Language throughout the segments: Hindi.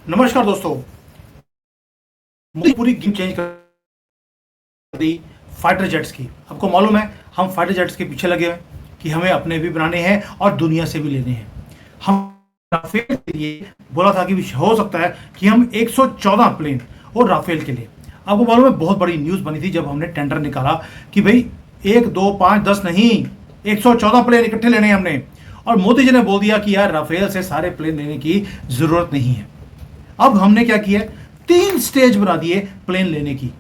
नमस्कार दोस्तों। मोदी पूरी गेम चेंज कर दी फाइटर जेट्स की। आपको मालूम है हम फाइटर जेट्स के पीछे लगे हुए हैं कि हमें अपने भी बनाने हैं और दुनिया से भी लेने हैं। हम राफेल के लिए बोला था कि हो सकता है कि हम 114 प्लेन और राफेल के लिए। आपको मालूम है बहुत बड़ी न्यूज बनी थी जब हमने टेंडर निकाला कि भाई 1 2 5 10 नहीं, 114 प्लेन इकट्ठे लेने हैं हमने। और मोदी जी ने बोल दिया कि यार राफेल से सारे प्लेन लेने की जरूरत नहीं है। अब हमने क्या किया, 3 स्टेज बना दिए प्लेन लेने की,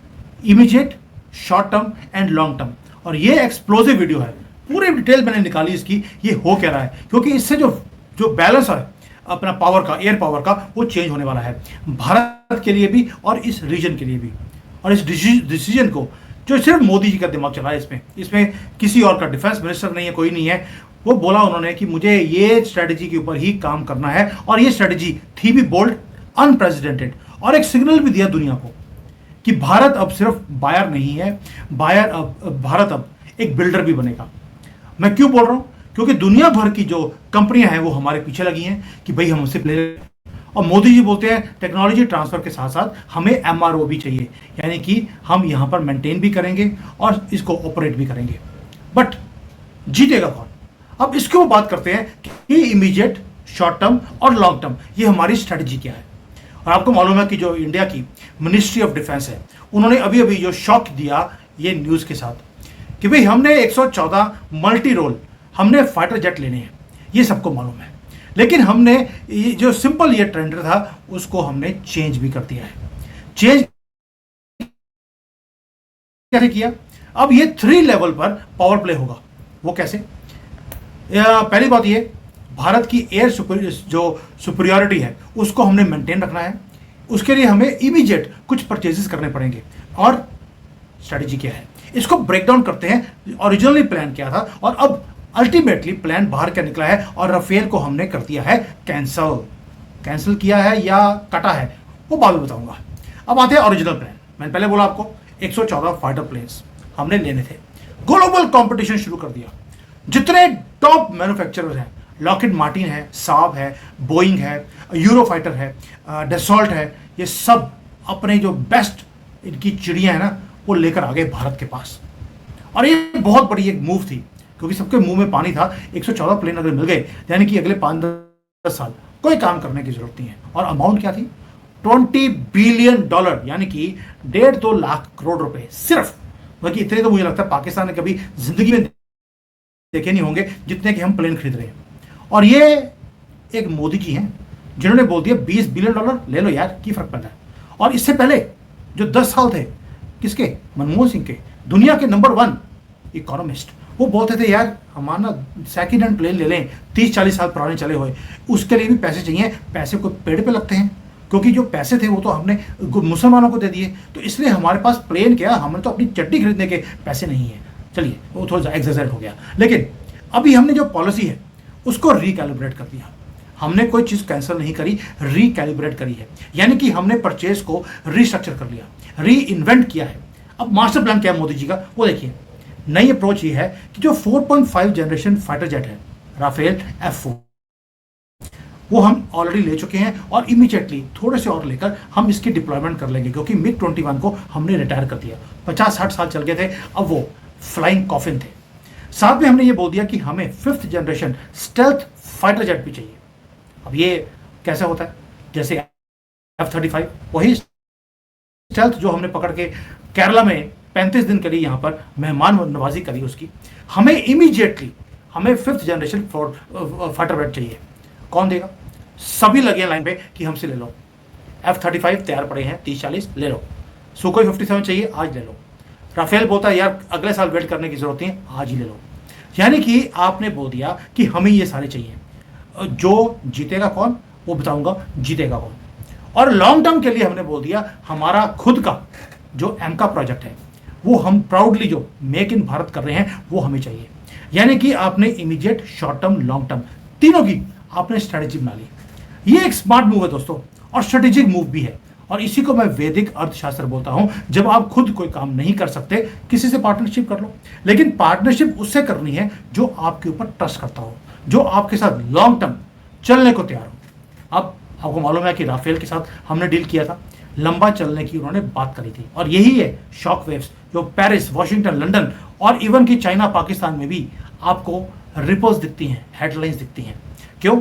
immediate, short term and long term. और ये एक्सप्लोसिव वीडियो है, पूरी डिटेल मैंने निकाली इसकी, ये हो क्या रहा है, क्योंकि इससे जो जो बैलेंस है अपना पावर का, एयर पावर का, वो चेंज होने वाला है भारत के लिए भी और इस रीजन के लिए भी। और इस डिसीजन को जो सिर्फ मोदी जी का दिमाग चला है, इसमें किसी और का, डिफेंस मिनिस्टर नहीं है, कोई नहीं है। वो बोला उन्होंने कि मुझे ये स्ट्रेटजी के ऊपर ही काम करना है, और ये स्ट्रेटजी थी भी बोल्ड, अनप्रेसिडेंटेड, और एक सिग्नल भी दिया दुनिया को कि भारत अब सिर्फ बायर नहीं है, भारत अब एक बिल्डर भी बनेगा। मैं क्यों बोल रहा हूं, क्योंकि दुनिया भर की जो कंपनियां हैं वो हमारे पीछे लगी हैं कि भाई हम हमसे प्ले। और मोदी जी बोलते हैं टेक्नोलॉजी ट्रांसफर के साथ साथ हमें एमआरओ भी चाहिए, यानी कि हम यहां पर मेंटेन भी करेंगे और इसको ऑपरेट भी करेंगे। बट जीतेगा कौन? अब इसके वो बात करते हैं कि इमीडिएट, शॉर्ट टर्म और लॉन्ग टर्म, ये हमारी स्ट्रेटजी क्या है। और आपको मालूम है कि जो इंडिया की मिनिस्ट्री ऑफ डिफेंस है, उन्होंने अभी अभी जो शॉक दिया ये न्यूज़ के साथ कि भाई हमने 114 मल्टी रोल हमने फाइटर जेट लेने हैं, ये सबको मालूम है। लेकिन हमने जो सिंपल ये टेंडर था उसको हमने चेंज भी कर दिया है। चेंज कैसे किया? अब ये 3 लेवल पर पावर प्ले होगा। वो कैसे? पहली बात ये, भारत की एयर जो सुपरियॉरिटी है उसको हमने मेंटेन रखना है। उसके लिए हमें इमीडिएट कुछ परचेजेस करने पड़ेंगे। और स्ट्रेटजी क्या है, इसको ब्रेक डाउन करते हैं। ओरिजिनली प्लान क्या था और अब अल्टीमेटली प्लान बाहर क्या निकला है, और राफेल को हमने कर दिया है कैंसिल किया है या कटा है, वो बाद में बताऊंगा। अब आते हैं ओरिजिनल प्लान। मैंने पहले बोला आपको 114 फाइटर प्लेन्स हमने लेने थे। ग्लोबल कंपटीशन शुरू कर दिया। जितने टॉप मैन्युफैक्चरर हैं, लॉकहीड मार्टिन है, साब है, बोइंग है, यूरोफाइटर है, डसॉल्ट है, ये सब अपने जो बेस्ट इनकी चिड़ियां है ना वो लेकर आ गए भारत के पास। और ये बहुत बड़ी एक मूव थी, क्योंकि सबके मुंह में पानी था। 114 प्लेन अगर मिल गए यानी कि अगले 5-10 साल कोई काम करने की जरूरत नहीं है। और अमाउंट क्या थी? $20 बिलियन, यानी कि 1.5-2 लाख करोड़ रुपए सिर्फ। बाकी इतने तो मुझे लगता है पाकिस्तान ने कभी जिंदगी में देखे नहीं होंगे जितने कि हम प्लेन खरीद रहे हैं। और ये एक मोदी जी हैं जिन्होंने बोल दिया $20 बिलियन ले लो यार, की फर्क पड़ता है। और इससे पहले जो 10 साल थे किसके? मनमोहन सिंह के, दुनिया के नंबर 1 इकोनॉमिस्ट, वो बोलते थे यार हमारा ना सेकेंड हैंड प्लेन ले लें, 30-40 साल पुराने चले हुए, उसके लिए भी पैसे चाहिए। पैसे को पेड़ पे लगते हैं, क्योंकि जो पैसे थे वो तो हमने मुसलमानों को दे दिए, तो इसलिए हमारे पास प्लेन क्या, हमें तो अपनी चट्टी खरीदने के पैसे नहीं है। चलिए वो थोड़ा एग्जैजरेट हो गया। लेकिन अभी हमने जो पॉलिसी है उसको रिकैलिब्रेट कर दिया। हमने कोई चीज़ कैंसिल नहीं करी, रिकैलिब्रेट करी है, यानी कि हमने परचेज को रीस्ट्रक्चर कर लिया, री इन्वेंट किया है। अब मास्टर प्लान क्या है मोदी जी का, वो देखिए। नई अप्रोच ये है कि जो 4.5 जनरेशन फाइटर जेट है राफेल F4, वो हम ऑलरेडी ले चुके हैं, और इमीडिएटली थोड़े से और लेकर हम इसकी डिप्लॉयमेंट कर लेंगे, क्योंकि MiG-21 को हमने रिटायर कर दिया। 50-60 साल चल गए थे, अब वो फ्लाइंग कॉफिन थे। साथ में हमने ये बोल दिया कि हमें 5th generation stealth fighter jet भी चाहिए। अब ये कैसे होता है? जैसे F-35, वही स्टेल्थ जो हमने पकड़ के केरला में 35 दिन के लिए यहाँ पर मेहमान नवाजी करी उसकी, हमें इमीडिएटली हमें 5th जनरेशन फाइटर जेट चाहिए। कौन देगा? सभी लगे लाइन पे कि हमसे ले लो। F-35 तैयार पड़े हैं, 30-40 ले लो। सुखोई 57 चाहिए, आज ले लो। राफेल बोलता है यार अगले साल वेट करने की जरूरत नहीं है, आज ही ले लो। यानी कि आपने बोल दिया कि हमें ये सारे चाहिए। जो जीतेगा कौन, वो बताऊंगा जीतेगा कौन। और लॉन्ग टर्म के लिए हमने बोल दिया हमारा खुद का जो एमका प्रोजेक्ट है वो हम प्राउडली जो मेक इन भारत कर रहे हैं वो हमें चाहिए। यानी कि आपने immediate, short term, long term, तीनों की आपने स्ट्रेटेजी बना ली। ये एक स्मार्ट मूव है दोस्तों, और स्ट्रेटेजिक मूव भी है। और इसी को मैं वैदिक अर्थशास्त्र बोलता हूं। जब आप खुद कोई काम नहीं कर सकते, किसी से पार्टनरशिप कर लो, लेकिन पार्टनरशिप उससे करनी है जो आपके ऊपर ट्रस्ट करता हो, जो आपके साथ लॉन्ग टर्म चलने को तैयार हो। अब आपको मालूम है कि राफेल के साथ हमने डील किया था, लंबा चलने की उन्होंने बात करी थी, और यही है शॉक वेव्स जो पेरिस, वॉशिंगटन, लंदन और इवन की चाइना, पाकिस्तान में भी आपको रिपोर्ट्स दिखती हैं, हेडलाइंस दिखती हैं। क्यों?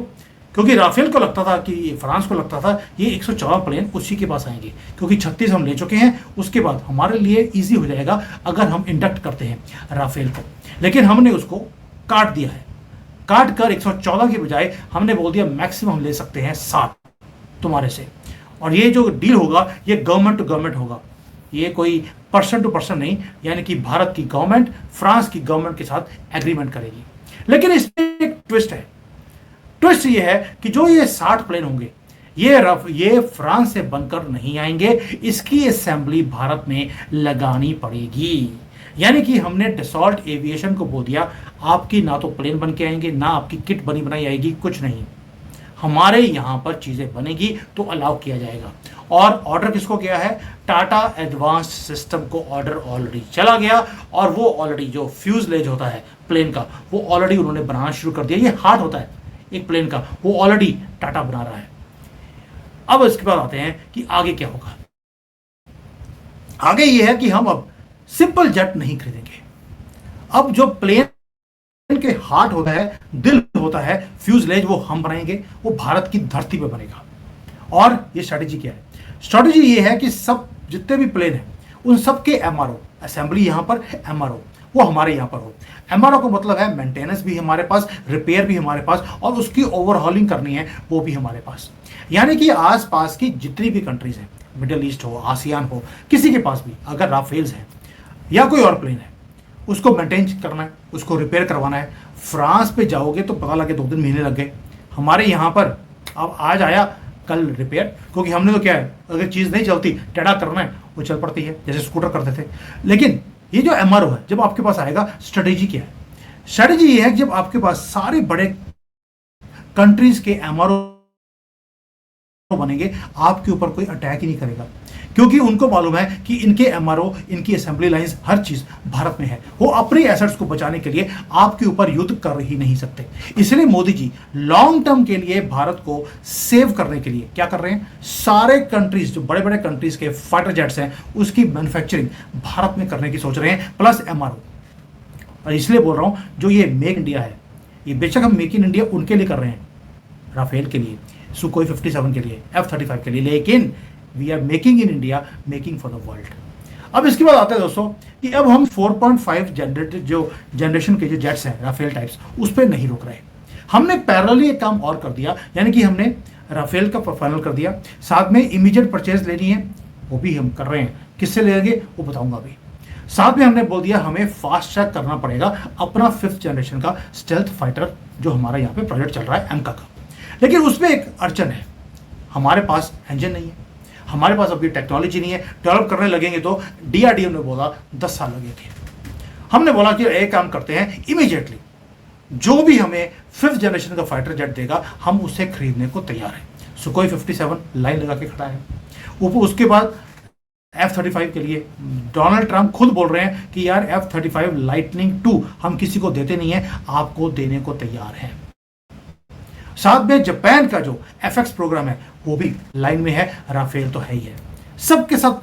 क्योंकि राफेल को लगता था कि फ्रांस को लगता था ये 114 प्लेन उसी के पास आएंगे, क्योंकि 36 हम ले चुके हैं, उसके बाद हमारे लिए इजी हो जाएगा अगर हम इंडक्ट करते हैं राफेल को। लेकिन हमने उसको काट दिया है, काट कर 114 की बजाय हमने बोल दिया मैक्सिमम हम ले सकते हैं 60 तुम्हारे से। और ये जो डील होगा ये गवर्नमेंट टू गवर्नमेंट होगा, ये कोई पर्सन टू पर्सन नहीं, यानी कि भारत की गवर्नमेंट फ्रांस की गवर्नमेंट के साथ एग्रीमेंट करेगी। लेकिन इसमें एक ट्विस्ट है। ट्विस्ट ये है कि जो ये 60 प्लेन होंगे ये फ्रांस से बनकर नहीं आएंगे, इसकी असेंबली भारत में लगानी पड़ेगी। यानी कि हमने डसॉल्ट एविएशन को बोल दिया आपकी ना तो प्लेन बन के आएंगे, ना आपकी किट बनी बनाई आएगी, कुछ नहीं, हमारे यहां पर चीजें बनेगी तो अलाउ किया जाएगा। और ऑर्डर किसको गया है? टाटा एडवांस्ड सिस्टम को ऑर्डर ऑलरेडी चला गया, और वो ऑलरेडी जो फ्यूजलेज होता है प्लेन का वो ऑलरेडी उन्होंने बनाना शुरू कर दिया। ये हार्ट होता है एक प्लेन का, वो ऑलरेडी टाटा बना रहा है। अब इसके बाद आते हैं कि आगे क्या होगा। आगे ये है कि हम अब सिंपल जेट नहीं खरीदेंगे। अब जो प्लेन के हार्ट होता है, दिल होता है, फ्यूजलेज, वो हम बनाएंगे, वो भारत की धरती पे बनेगा। और ये स्ट्रेटेजी क्या है? स्ट्रेटेजी ये है कि सब जितने भी प्लेन हैं उन सब के एमआरओ, असेंबली यहां पर, एमआरओ वो हमारे यहां पर हो। एमआरओ का मतलब है मेंटेनेंस भी हमारे पास, रिपेयर भी हमारे पास, और उसकी ओवरहॉलिंग करनी है वो भी हमारे पास। यानी कि आसपास की जितनी भी कंट्रीज हैं, मिडिल ईस्ट हो, आसियान हो, किसी के पास भी अगर राफेल्स हैं या कोई और प्लेन है, उसको मेंटेन करना है, उसको रिपेयर करवाना है। फ्रांस पे जाओगे तो पता लगे 2 दिन महीने लग गए। हमारे यहाँ पर अब आज आया कल रिपेयर, क्योंकि हमने तो क्या है, अगर चीज़ नहीं चलती टेढ़ा करना है वो चल पड़ती है, जैसे स्कूटर करते थे। लेकिन ये जो एमआरओ है जब आपके पास आएगा, स्ट्रेटेजी क्या है? स्ट्रेटेजी ये है कि जब आपके पास सारे बड़े कंट्रीज के एमआरओ बनेंगे, आपके ऊपर कोई अटैक ही नहीं करेगा, क्योंकि उनको मालूम है कि इनके एमआरओ, इनकी असेंबली लाइंस, हर चीज भारत में है। वो अपने एसेट्स को बचाने के लिए आपके ऊपर युद्ध कर ही नहीं सकते। इसलिए मोदी जी लॉन्ग टर्म के लिए भारत को सेव करने के लिए क्या कर रहे हैं? सारे कंट्रीज, जो बड़े बड़े कंट्रीज के फाइटर जेट्स हैं, उसकी मैन्युफैक्चरिंग भारत में करने की सोच रहे हैं, प्लस एमआरओ। और इसलिए बोल रहा हूं, जो ये मेक इंडिया है, ये बेशक हम मेक इन इंडिया उनके लिए कर रहे हैं, राफेल के लिए, सुकोई 57 के लिए, F-35 के लिए, लेकिन we are making in India, making for the world. अब इसके बाद आते हैं दोस्तों कि अब हम 4.5 जनरेशन के जो जेट्स हैं राफेल टाइप्स, उस पर नहीं रुक रहे। हमने पैरेलली एक काम और कर दिया, यानी कि हमने राफेल का फाइनल कर दिया, साथ में इमीडिएट परचेज लेनी है वो भी हम कर रहे हैं। किससे लेंगे वो बताऊंगा अभी। साथ में हमने बोल दिया हमें फास्ट ट्रैक करना पड़ेगा अपना 5th जनरेशन का स्टेल्थ फाइटर, जो हमारा यहाँ पे प्रोजेक्ट चल रहा है एमका का। लेकिन उसमें एक अड़चन है, हमारे पास इंजन नहीं है, हमारे पास अभी टेक्नोलॉजी नहीं है। डेवलप करने लगेंगे तो डीआरडीओ ने बोला 10 साल लगेंगे। हमने बोला कि एक काम करते हैं, इमीडिएटली जो भी हमें 5th जनरेशन का फाइटर जेट देगा हम उसे खरीदने को तैयार है। सुकोई 57 लाइन लगा के खड़ा है। उसके बाद F-35 के लिए डोनाल्ड ट्रंप खुद बोल रहे हैं कि यार F-35 लाइटनिंग 2 हम किसी को देते नहीं है, आपको देने को तैयार है। साथ में जापान का जो FX प्रोग्राम है वो भी लाइन में है, राफेल तो है ही है। सबके साथ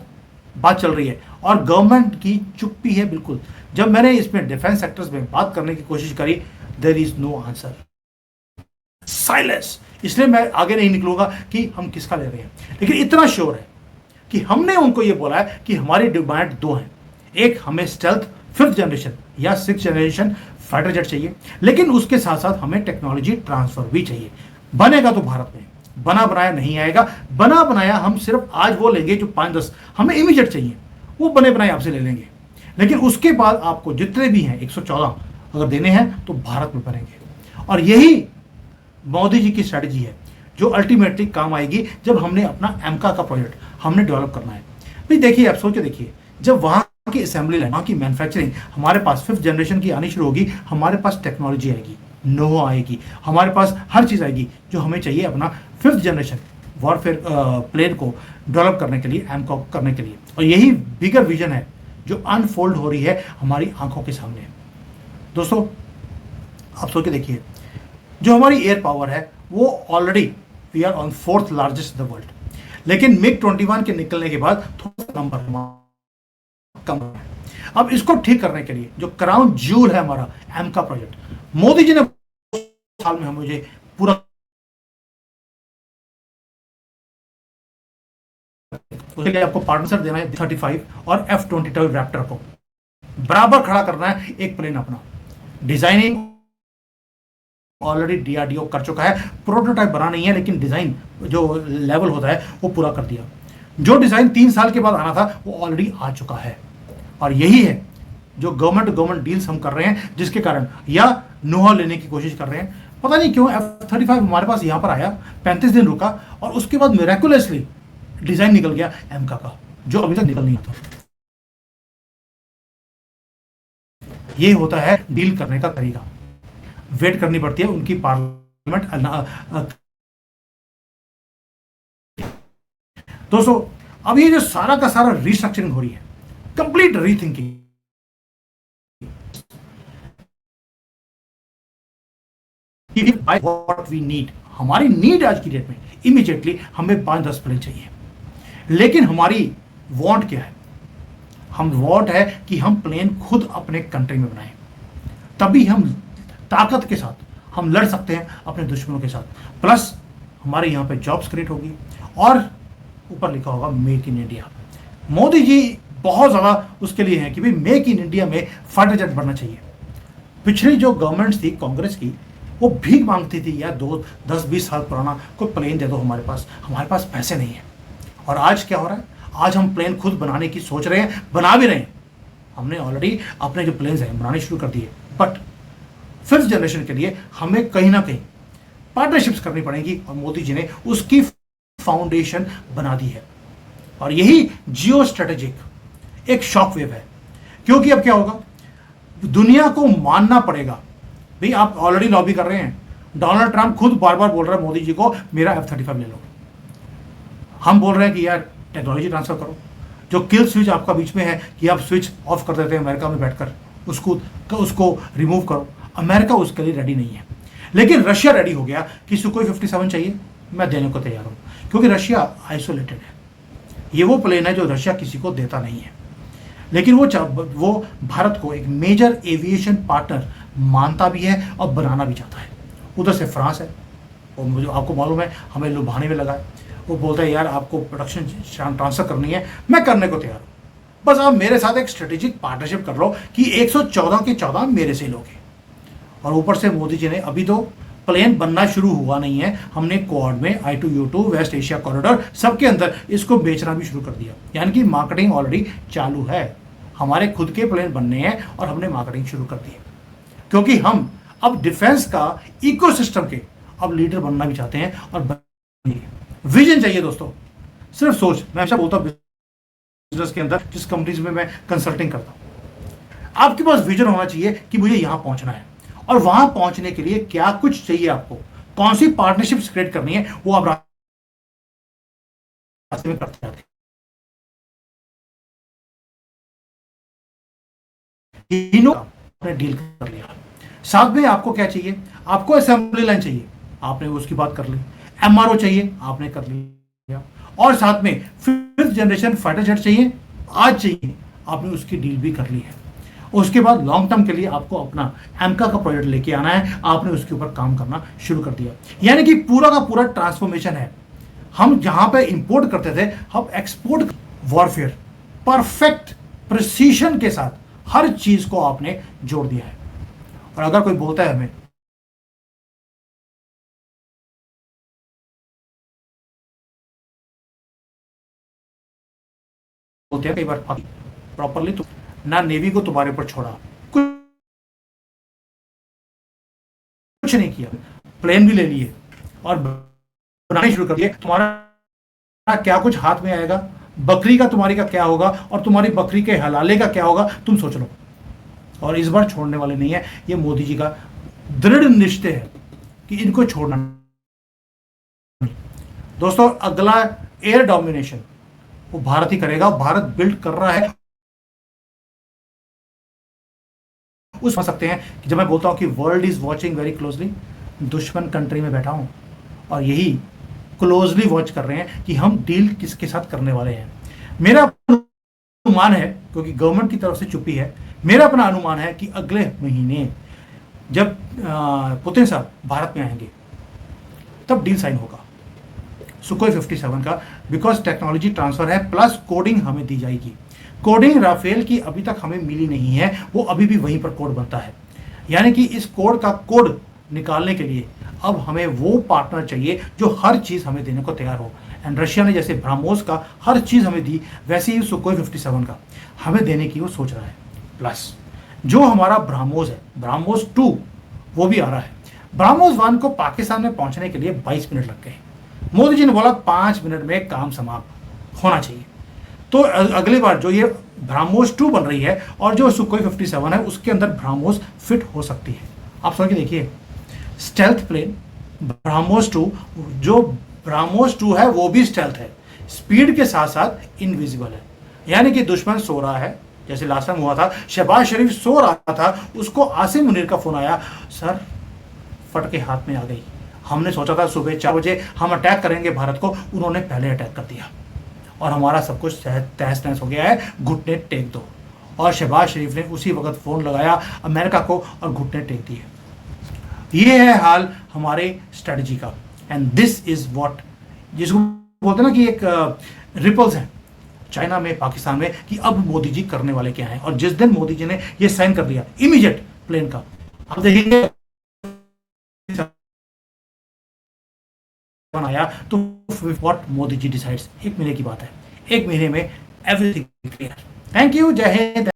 बात चल रही है और गवर्नमेंट की चुप्पी है बिल्कुल। जब मैंने इसमें डिफेंस सेक्टर्स में बात करने की कोशिश करी, there is no answer, silence. इसलिए मैं आगे नहीं निकलूंगा कि हम किसका ले रहे हैं, लेकिन इतना श्योर है कि हमने उनको ये बोला है कि हमारी डिमांड 2 हैं। एक, हमें स्टेल्थ 5th जनरेशन या 6th जनरेशन फाइटर जेट चाहिए, लेकिन उसके साथ साथ हमें टेक्नोलॉजी ट्रांसफर भी चाहिए। बनेगा तो भारत में, बना बनाया नहीं आएगा। बना बनाया हम सिर्फ आज वो लेंगे जो 5-10 हमें इमीडिएट चाहिए, वो बने बनाए आपसे ले लेंगे। लेकिन उसके बाद आपको जितने भी हैं 114 अगर देने हैं तो भारत में बनेंगे। और यही मोदी जी की स्ट्रैटेजी है जो अल्टीमेटली काम आएगी जब हमने अपना एमका का प्रोजेक्ट हमने डेवलप करना है। भाई देखिए, आप सोच के देखिए, जब वहां की असेंबली लाइन, वहां की मैन्युफैक्चरिंग हमारे पास 5th जनरेशन की आनी शुरू होगी, हमारे पास टेक्नोलॉजी आएगी, नो आएगी, हमारे पास हर चीज़ आएगी जो हमें चाहिए अपना 5th जनरेशन वॉरफेयर प्लेन को डेवलप करने के लिए, एमकॉक करने के लिए। और यही बिगर विजन है जो अनफोल्ड हो रही है हमारी आंखों के सामने। दोस्तों आप सोच के देखिए, जो हमारी एयर पावर है वो already we are on fourth largest in the world. लेकिन मिग 21 के निकलने के बाद थोड़ा नंबर कम है। अब इसको ठीक करने के लिए जो क्राउन ज्यूल है हमारा एमका प्रोजेक्ट, मोदी जी ने साल में मुझे पूरा उसके लिए आपको पार्टनर देना है 35 और F-22 रैप्टर को बराबर खड़ा करना है एक प्लेन अपना। डिजाइनिंग ऑलरेडी डीआरडीओ कर चुका है, प्रोटोटाइप बना नहीं है लेकिन डिजाइन जो लेवल होता है वो पूरा कर दिया। जो डिजाइन 3 साल के बाद आना था वो ऑलरेडी आ चुका है। और यही है जो गवर्नमेंट डील्स हम कर रहे हैं, जिसके कारण या नो हाउ लेने की कोशिश कर रहे हैं। पता नहीं क्यों F-35 हमारे पास यहां पर आया, 35 दिन रुका और उसके बाद मिरेकुलसली डिजाइन निकल गया एमका का, जो अभी तक निकल नहीं आता। ये होता है डील करने का तरीका, वेट करनी पड़ती है उनकी पार्लियामेंट। दोस्तों अब ये जो सारा का सारा रिस्ट्रक्चरिंग हो रही है, complete rethinking, what we need, हमारी नीड आज की डेट में इमीडिएटली हमें 5-10 प्लेन चाहिए। लेकिन हमारी वांट क्या है? हम वांट है कि हम प्लेन खुद अपने कंट्री में बनाएं, तभी हम ताकत के साथ हम लड़ सकते हैं अपने दुश्मनों के साथ। प्लस हमारे यहाँ पे जॉब्स क्रिएट होगी और ऊपर लिखा होगा make in India. Modi ji बहुत ज़्यादा उसके लिए हैं कि भाई मेक इन इंडिया में फाइटर जेट बनना चाहिए। पिछली जो गवर्नमेंट्स थी कांग्रेस की, वो भीख मांगती थी यार 10-20 साल पुराना कोई प्लेन दे दो हमारे पास पैसे नहीं है। और आज क्या हो रहा है? आज हम प्लेन खुद बनाने की सोच रहे हैं, बना भी रहे हैं। हमने ऑलरेडी अपने जो प्लेन्स हैं बनाने शुरू कर दिए, बट 5th जनरेशन के लिए हमें कहीं ना कहीं पार्टनरशिप्स करनी पड़ेगी और मोदी जी ने उसकी फाउंडेशन बना दी है। और यही जियो स्ट्रेटेजिक एक शॉक वेव है, क्योंकि अब क्या होगा, दुनिया को मानना पड़ेगा भाई आप ऑलरेडी लॉबी कर रहे हैं। डोनाल्ड ट्रंप खुद बार बार बोल रहा है मोदी जी को मेरा F-35 ले लो। हम बोल रहे हैं कि यार टेक्नोलॉजी ट्रांसफर करो। जो किल स्विच आपका बीच में है कि आप स्विच ऑफ कर देते हैं अमेरिका में बैठकर, उसको रिमूव करो। अमेरिका उसके लिए रेडी नहीं है, लेकिन रशिया रेडी हो गया कि सुकोई 57 चाहिए, मैं देने को तैयार हूं, क्योंकि रशिया आइसोलेटेड है। ये वो प्लेन है जो रशिया किसी को देता नहीं है, लेकिन वो भारत को एक मेजर एविएशन पार्टनर मानता भी है और बनाना भी चाहता है। उधर से फ्रांस है, और मुझे आपको मालूम है हमें लुभाने में लगा है। वो बोलता है यार आपको प्रोडक्शन ट्रांसफर करनी है, मैं करने को तैयार हूँ, बस आप मेरे साथ एक स्ट्रेटेजिक पार्टनरशिप कर लो कि 114 के 14 मेरे से लोगे। और ऊपर से मोदी जी ने अभी तो प्लेन बनना शुरू हुआ नहीं है, हमने क्वाड में I2U2 वेस्ट एशिया कॉरिडोर सबके अंदर इसको बेचना भी शुरू कर दिया, यानी कि मार्केटिंग ऑलरेडी चालू है। हमारे खुद के प्लेन बनने हैं और हमने मार्केटिंग शुरू कर दी है, क्योंकि हम अब डिफेंस का इकोसिस्टम के अब लीडर बनना भी चाहते हैं। और विजन चाहिए दोस्तों, सिर्फ सोच। मैं हमेशा बोलता हूं बिजनेस के अंदर जिस कंपनीज में मैं कंसल्टिंग करता हूं, आपके पास विजन होना चाहिए कि मुझे यहां पहुंचना है, और वहां पहुंचने के लिए क्या कुछ चाहिए आपको, कौन सी पार्टनरशिप्स क्रिएट करनी है, वो आप रास्ते में करते जाते हैं। डील कर लिया, साथ में आपको क्या चाहिए, आपको असेंबली लाइन चाहिए, आपने उसकी बात कर ली। MRO चाहिए, आपने कर लिया। और साथ में 5th जनरेशन फाइटर जेट चाहिए, आज चाहिए, आपने उसकी डील भी कर ली है। उसके बाद लॉन्ग टर्म के लिए आपको अपना एमका का प्रोजेक्ट लेके आना है, आपने उसके ऊपर काम करना शुरू कर दिया। यानी कि पूरा का पूरा ट्रांसफॉर्मेशन है। हम जहां पे इंपोर्ट करते थे, हम एक्सपोर्ट वॉरफेयर परफेक्ट प्रिसीशन के साथ हर चीज को आपने जोड़ दिया है। और अगर कोई बोलता है हमें बोलते हैं कई बार प्रॉपरली, तो ना नेवी को तुम्हारे ऊपर छोड़ा, कुछ नहीं किया, प्लेन भी ले लिए और बनाने शुरू कर दिए। तुम्हारा क्या कुछ हाथ में आएगा, बकरी का तुम्हारी का क्या होगा, और तुम्हारी बकरी के हलाले का क्या होगा, तुम सोच लो। और इस बार छोड़ने वाले नहीं है, ये मोदी जी का दृढ़ निश्चय है कि इनको छोड़ना नहीं। दोस्तों अगला एयर डोमिनेशन वो भारत ही करेगा, भारत बिल्ड कर रहा है। उस समझ सकते हैं कि जब मैं बोलता हूं कि world is watching very closely, दुश्मन कंट्री में बैठा हूं और यही क्लोजली वॉच कर रहे हैं कि हम डील किसके साथ करने वाले हैं। मेरा अनुमान है, क्योंकि गवर्नमेंट की तरफ से चुप्पी है, मेरा अपना अनुमान है कि अगले महीने जब पुतिन साहब भारत में आएंगे तब डील साइन होगा सुखोई 57 का, बिकॉज टेक्नोलॉजी ट्रांसफर है प्लस कोडिंग हमें दी जाएगी। कोडिंग राफेल की अभी तक हमें मिली नहीं है, वो अभी भी वहीं पर कोड बनता है। यानी कि इस कोड का कोड निकालने के लिए अब हमें वो पार्टनर चाहिए जो हर चीज़ हमें देने को तैयार हो। एंड रशिया ने जैसे ब्रह्मोस का हर चीज़ हमें दी, वैसे ही सुखोई 57 का हमें देने की वो सोच रहा है। प्लस जो हमारा ब्रह्मोस है, ब्रह्मोस 2 वो भी आ रहा है। ब्रह्मोस 1 को पाकिस्तान में पहुंचने के लिए 22 मिनट लग गए। मोदी जी ने बोला 5 मिनट में काम समाप्त होना चाहिए। तो अगली बार जो ये ब्रह्मोस 2 बन रही है और जो सुखोई 57 है उसके अंदर ब्रह्मोस फिट हो सकती है। आप समझ के देखिए, स्टेल्थ प्लेन ब्रह्मोस 2, जो ब्रह्मोस 2 है वो भी स्टेल्थ है, स्पीड के साथ साथ इनविजिबल है। यानी कि दुश्मन सो रहा है, जैसे लास्ट टाइम हुआ था, शहबाज शरीफ सो रहा था, उसको आसिम मुनीर का फोन आया, सर फटके हाथ में आ गई, हमने सोचा था सुबह 4 बजे हम अटैक करेंगे भारत को, उन्होंने पहले अटैक कर दिया और हमारा सब कुछ तहस नहस हो गया है, घुटने टेक दो। और शहबाज शरीफ ने उसी वक्त फ़ोन लगाया अमेरिका को और घुटने टेक दिए। ये है हाल हमारे स्ट्रेटजी का। एंड दिस इज व्हाट, जिसको बोलते हैं ना कि एक रिपल्स है चाइना में, पाकिस्तान में, कि अब मोदी जी करने वाले क्या हैं। और जिस दिन मोदी जी ने ये साइन कर दिया इमीडिएट प्लेन का, आप देखेंगे आया तो व्हाट मोदी जी डिसाइड्स, 1 महीने की बात है, 1 महीने में एवरीथिंग क्लियर। थैंक यू, जय हिंद।